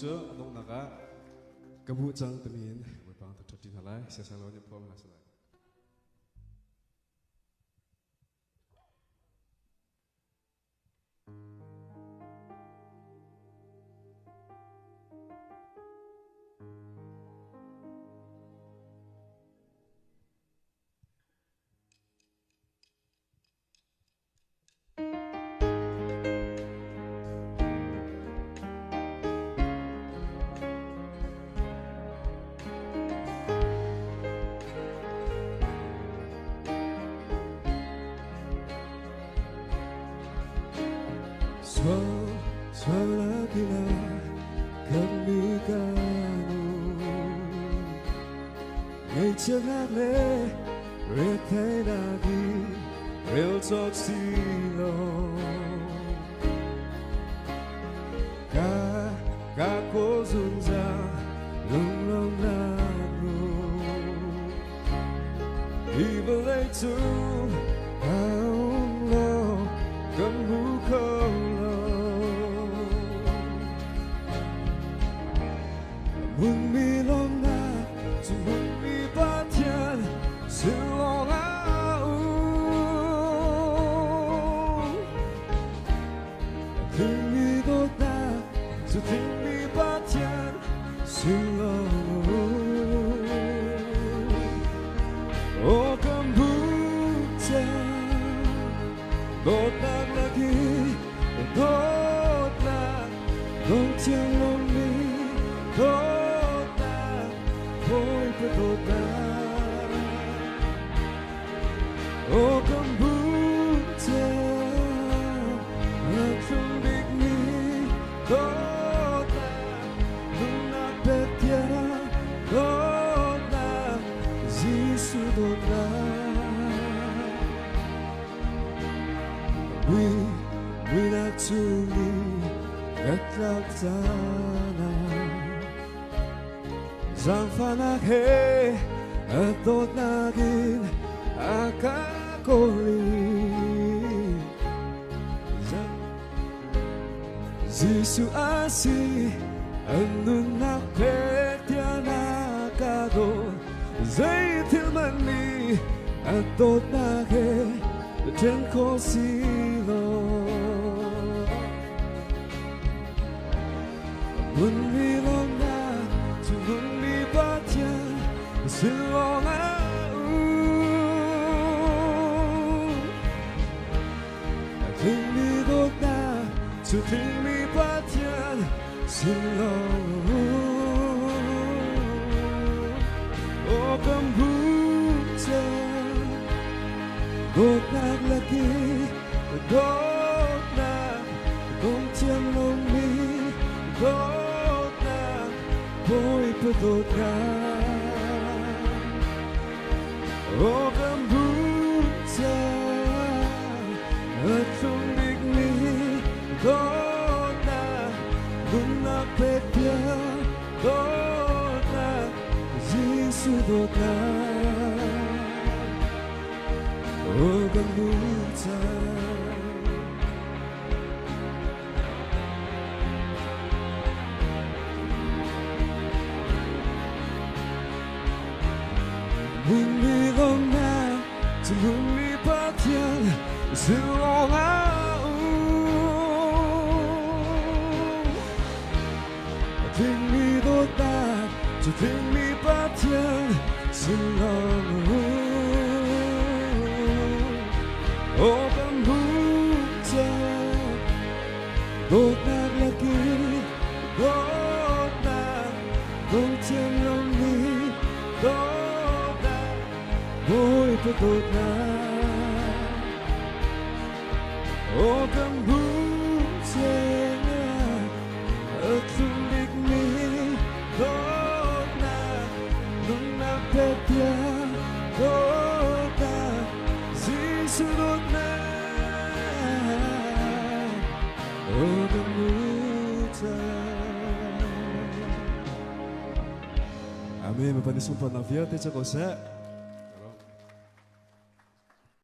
Anong naka kebucang temin, bang terjadi halai, saya selalu nyepol hasilnya. Selagi kami kanu ngay chẳng lẽ rét thấy lagi real talk silo cả cô dùng ra lung lung nanu even later không lo cầm hú không Mừng mi lòng na, dù mừng mi ba thiên, sự lòng áo. Thương mi đốt na, dù thương mi ba thiên, sự lòng. Ô cầm bút cha, đốt na lagi, đốt na, đốt thiên lòng mi, đốt. Ôi berdoa, oh kombucha, macam begini, doa, lunak petiara, doa, Yesus doa, we nak curi ketlak tanah. Zamfanake atot nagin akakoli Zisu asi anunak petianakado Zaitilmani atot nage tenko silo Munilong na Tunggu baca selama Tunggu doa Tunggu baca selama Oh kombucha Doa lagi Doa Gongtiang longi Doa Boy berdoa, oh kombucha, acung digni, doa, lunak petia, doa, Yesus doa, oh kombucha. Bumi lona, bumi patian, selongau. Tinggi doa, tinggi patian, selongau. Oh kombucha, doa lagi, doa, gongtiang longi, doa. Boy berdoa, oh kombucha, acung digni, doa, lunak petia, doa, Yesus doa, oh kombucha. Amin, Bapak disumpah nafia, teca kosa.